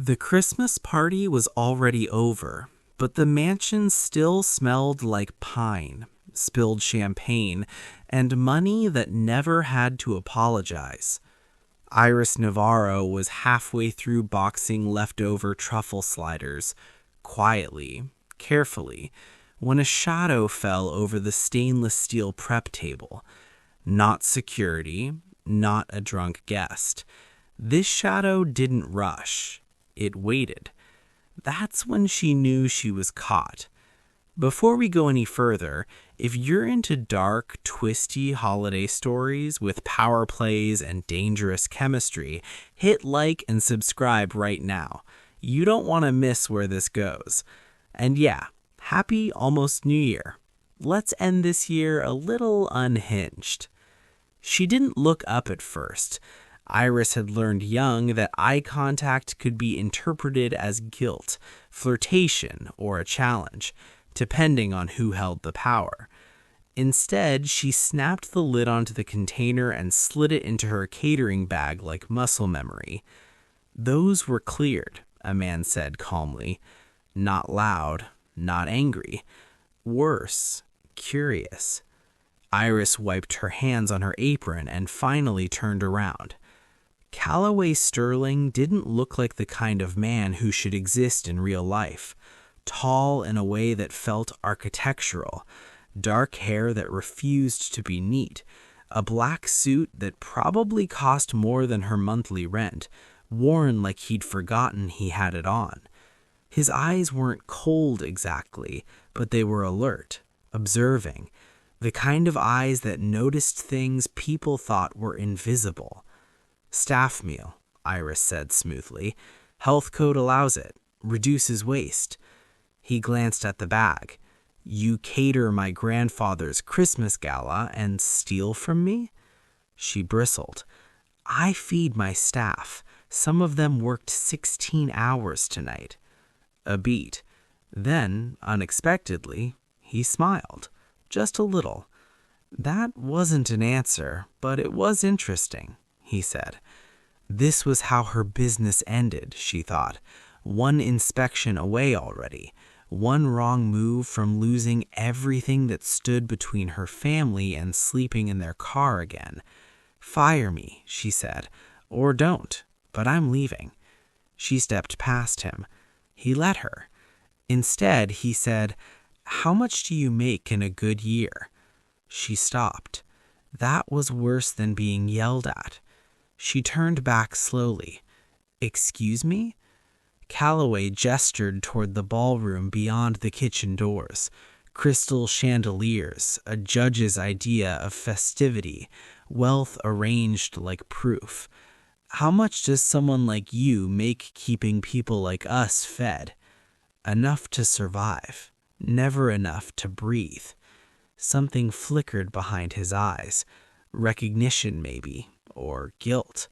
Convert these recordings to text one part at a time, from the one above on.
The Christmas party was already over, but the mansion still smelled like pine, spilled champagne, and money that never had to apologize. Iris Navarro was halfway through boxing leftover truffle sliders, quietly, carefully, when a shadow fell over the stainless steel prep table. Not security, not a drunk guest. This shadow didn't rush. It waited. That's when she knew she was caught. Before we go any further, if you're into dark, twisty holiday stories with power plays and dangerous chemistry, hit like and subscribe right now. You don't want to miss where this goes. And yeah, happy almost New Year. Let's end this year a little unhinged. She didn't look up at first. Iris had learned young that eye contact could be interpreted as guilt, flirtation, or a challenge, depending on who held the power. Instead, she snapped the lid onto the container and slid it into her catering bag like muscle memory. "Those were cleared," a man said calmly. Not loud, not angry. Worse, curious. Iris wiped her hands on her apron and finally turned around. Calloway Sterling didn't look like the kind of man who should exist in real life. Tall in a way that felt architectural, dark hair that refused to be neat, a black suit that probably cost more than her monthly rent, worn like he'd forgotten he had it on. His eyes weren't cold exactly, but they were alert, observing, the kind of eyes that noticed things people thought were invisible. "Staff meal," Iris said smoothly. "Health code allows it. Reduces waste." He glanced at the bag. "You cater my grandfather's Christmas gala and steal from me?" She bristled. "I feed my staff. Some of them worked 16 hours tonight." A beat. Then, unexpectedly, he smiled. Just a little. "That wasn't an answer, but it was interesting," he said. This was how her business ended, she thought. One inspection away already. One wrong move from losing everything that stood between her family and sleeping in their car again. "Fire me," she said, "or don't, but I'm leaving." She stepped past him. He let her. Instead, he said, "How much do you make in a good year?" She stopped. That was worse than being yelled at. She turned back slowly. "Excuse me?" Calloway gestured toward the ballroom beyond the kitchen doors. Crystal chandeliers, a judge's idea of festivity, wealth arranged like proof. "How much does someone like you make keeping people like us fed?" "Enough to survive, never enough to breathe." Something flickered behind his eyes. Recognition, maybe, or guilt.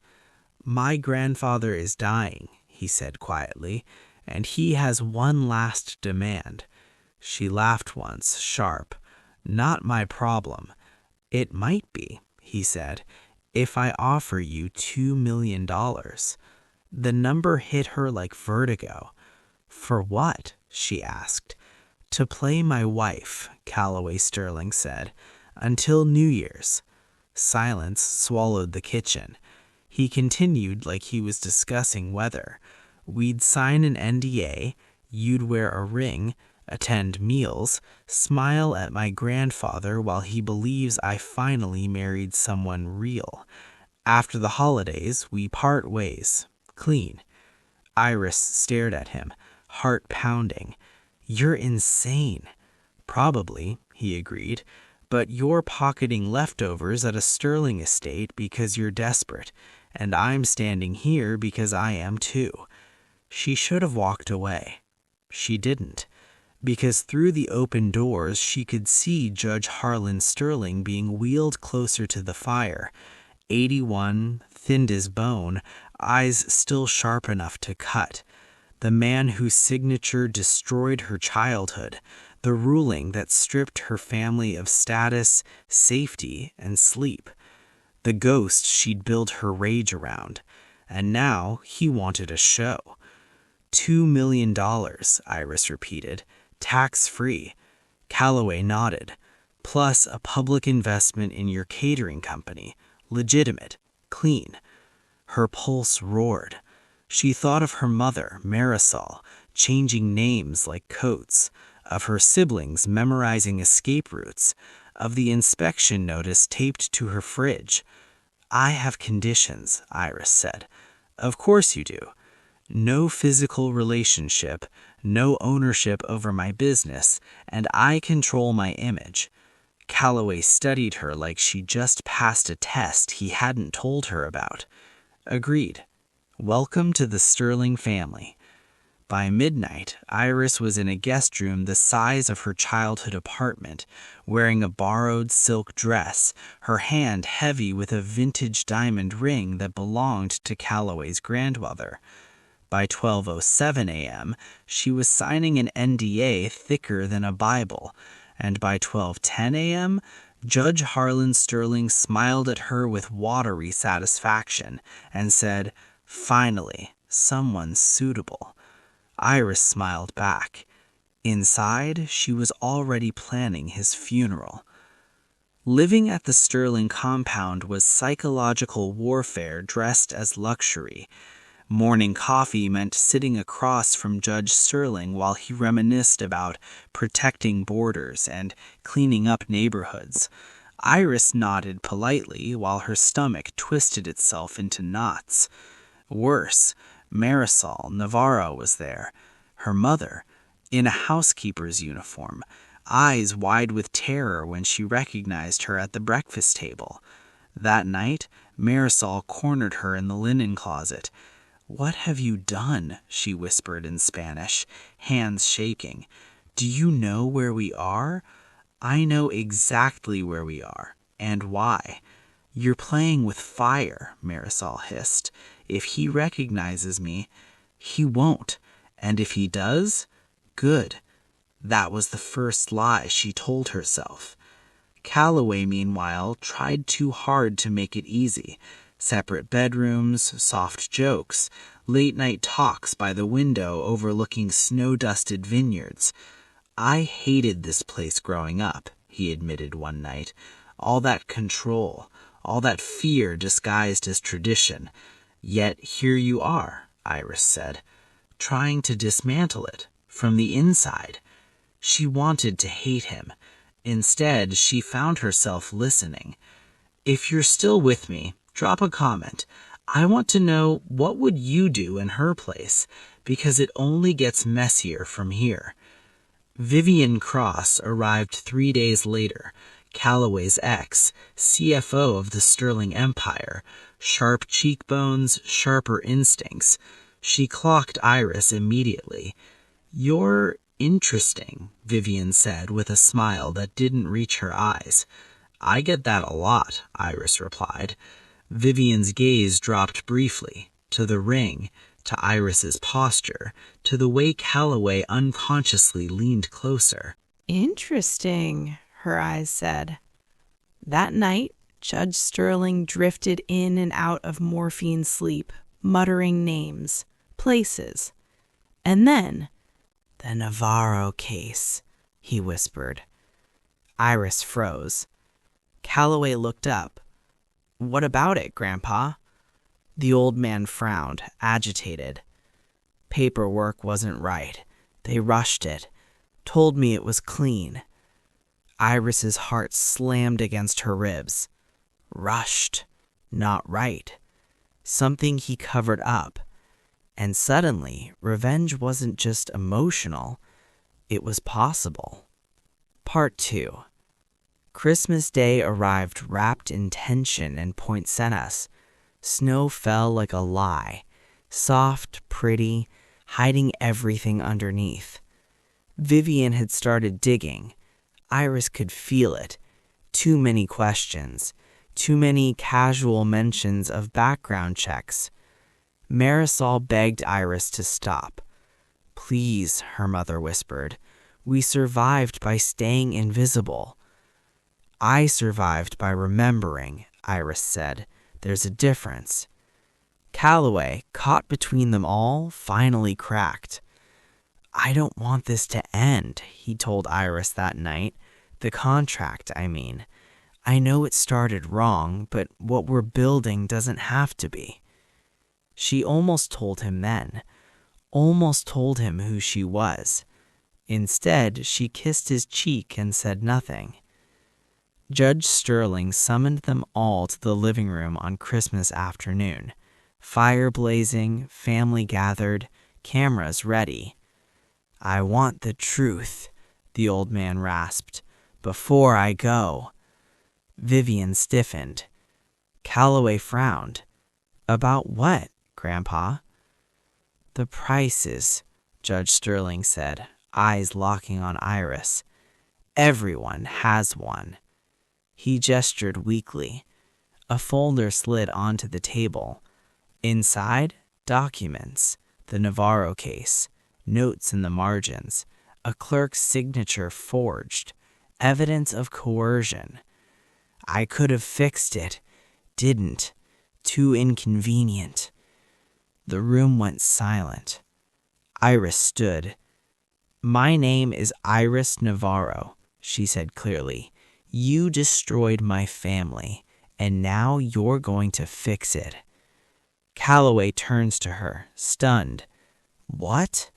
"My grandfather is dying," he said quietly, "and he has one last demand." She laughed once, sharp. "Not my problem." "It might be," he said, "if I offer you $2 million. The number hit her like vertigo. "For what?" she asked. "To play my wife," Calloway Sterling said, "until New Year's." Silence swallowed the kitchen. He continued like he was discussing weather. "We'd sign an NDA, you'd wear a ring, attend meals, smile at my grandfather while he believes I finally married someone real. After the holidays, we part ways. Clean." Iris stared at him, heart pounding. "You're insane." "Probably," he agreed, "but you're pocketing leftovers at a Sterling estate because you're desperate, and I'm standing here because I am too." She should have walked away. She didn't, because through the open doors she could see Judge Harlan Sterling being wheeled closer to the fire. 81, thinned as bone, eyes still sharp enough to cut. The man whose signature destroyed her childhood, the ruling that stripped her family of status, safety, and sleep. The ghost she'd built her rage around. And now he wanted a show. $2 million, Iris repeated. Tax-free. Calloway nodded. Plus a public investment in your catering company. Legitimate. Clean. Her pulse roared. She thought of her mother, Marisol, changing names like coats, of her siblings memorizing escape routes, of the inspection notice taped to her fridge. I have conditions, Iris said. Of course you do. No physical relationship, no ownership over my business, and I control my image. Calloway studied her like she just passed a test he hadn't told her about. Agreed. Welcome to the Sterling family. By midnight, Iris was in a guest room the size of her childhood apartment, wearing a borrowed silk dress, her hand heavy with a vintage diamond ring that belonged to Calloway's grandmother. By 12:07 a.m., she was signing an NDA thicker than a Bible, and by 12:10 a.m., Judge Harlan Sterling smiled at her with watery satisfaction and said, "Finally, someone suitable." Iris smiled back. Inside, she was already planning his funeral. Living at the Sterling compound was psychological warfare dressed as luxury. Morning coffee meant sitting across from Judge Sterling while he reminisced about protecting borders and cleaning up neighborhoods. Iris nodded politely while her stomach twisted itself into knots. Worse, Marisol Navarro was there, her mother, in a housekeeper's uniform, eyes wide with terror when she recognized her at the breakfast table. That night, Marisol cornered her in the linen closet. "What have you done?" she whispered in Spanish, hands shaking. "Do you know where we are?" "I know exactly where we are, and why." "You're playing with fire," Marisol hissed. "If he recognizes me, he won't. And if he does, good." That was the first lie she told herself. Calloway, meanwhile, tried too hard to make it easy. Separate bedrooms, soft jokes, late-night talks by the window overlooking snow-dusted vineyards. "I hated this place growing up," he admitted one night. "All that control, all that fear disguised as tradition. Yet here you are," Iris said, "trying to dismantle it from the inside." She wanted to hate him. Instead, she found herself listening. "If you're still with me, drop a comment. I want to know, what would you do in her place? Because it only gets messier from here." Vivian Cross arrived 3 days later, Calloway's ex, CFO of the Sterling Empire. Sharp cheekbones, sharper instincts. She clocked Iris immediately. "You're interesting," Vivian said with a smile that didn't reach her eyes. "I get that a lot," Iris replied. Vivian's gaze dropped briefly, to the ring, to Iris's posture, to the way Calloway unconsciously leaned closer. "Interesting," her eyes said. That night, Judge Sterling drifted in and out of morphine sleep, muttering names, places. And then, "The Navarro case," he whispered. Iris froze. Calloway looked up. "What about it, Grandpa?" The old man frowned, agitated. "Paperwork wasn't right. They rushed it. Told me it was clean." Iris's heart slammed against her ribs. Rushed, not right. Something he covered up. And suddenly, revenge wasn't just emotional, it was possible. Part 2. Christmas Day arrived wrapped in tension and poinsettias. Snow fell like a lie, soft, pretty, hiding everything underneath. Vivian had started digging. Iris could feel it. Too many questions. Too many casual mentions of background checks. Marisol begged Iris to stop. "Please," her mother whispered. "We survived by staying invisible." "I survived by remembering," Iris said. "There's a difference." Calloway, caught between them all, finally cracked. "I don't want this to end," he told Iris that night. "The contract, I mean. I know it started wrong, but what we're building doesn't have to be." She almost told him then, almost told him who she was. Instead, she kissed his cheek and said nothing. Judge Sterling summoned them all to the living room on Christmas afternoon. Fire blazing, family gathered, cameras ready. "I want the truth," the old man rasped, "before I go." Vivian stiffened. Calloway frowned. "About what, Grandpa?" "The prices," Judge Sterling said, eyes locking on Iris. "Everyone has one." He gestured weakly. A folder slid onto the table. Inside, documents, the Navarro case, notes in the margins, a clerk's signature forged, evidence of coercion. "I could have fixed it. Didn't. Too inconvenient." The room went silent. Iris stood. "My name is Iris Navarro," she said clearly. "You destroyed my family, and now you're going to fix it." Calloway turns to her, stunned. "What?"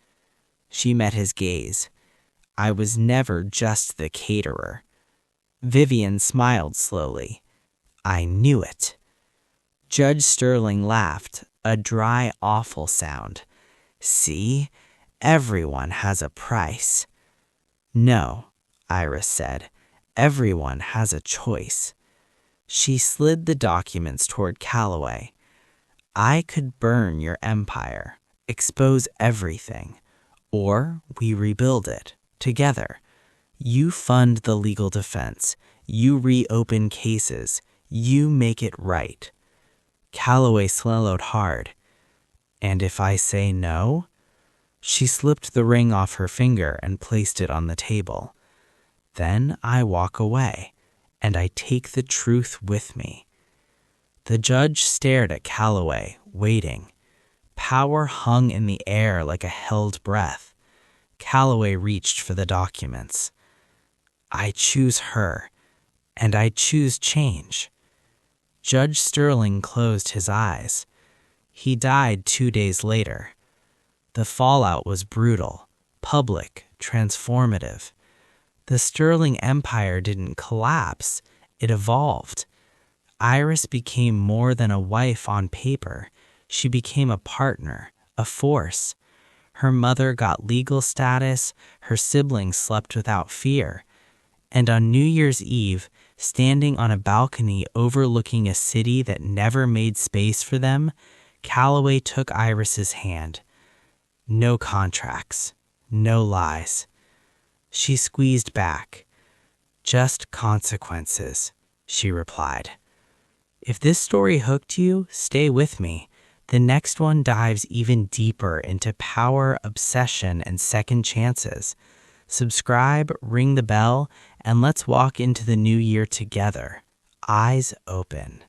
She met his gaze. "I was never just the caterer." Vivian smiled slowly. "I knew it." Judge Sterling laughed, a dry, awful sound. "See? Everyone has a price." "No," Iris said. "Everyone has a choice." She slid the documents toward Calloway. "I could burn your empire, expose everything, or we rebuild it, together. You fund the legal defense, you reopen cases, you make it right." Calloway swallowed hard. "And if I say no?" She slipped the ring off her finger and placed it on the table. "Then I walk away, and I take the truth with me." The judge stared at Calloway, waiting. Power hung in the air like a held breath. Calloway reached for the documents. "I choose her, and I choose change." Judge Sterling closed his eyes. He died 2 days later. The fallout was brutal, public, transformative. The Sterling Empire didn't collapse, it evolved. Iris became more than a wife on paper. She became a partner, a force. Her mother got legal status, her siblings slept without fear. And on New Year's Eve, standing on a balcony overlooking a city that never made space for them, Calloway took Iris's hand. "No contracts, no lies." She squeezed back. "Just consequences," she replied. If this story hooked you, stay with me. The next one dives even deeper into power, obsession, and second chances. Subscribe, ring the bell, and let's walk into the new year together, eyes open.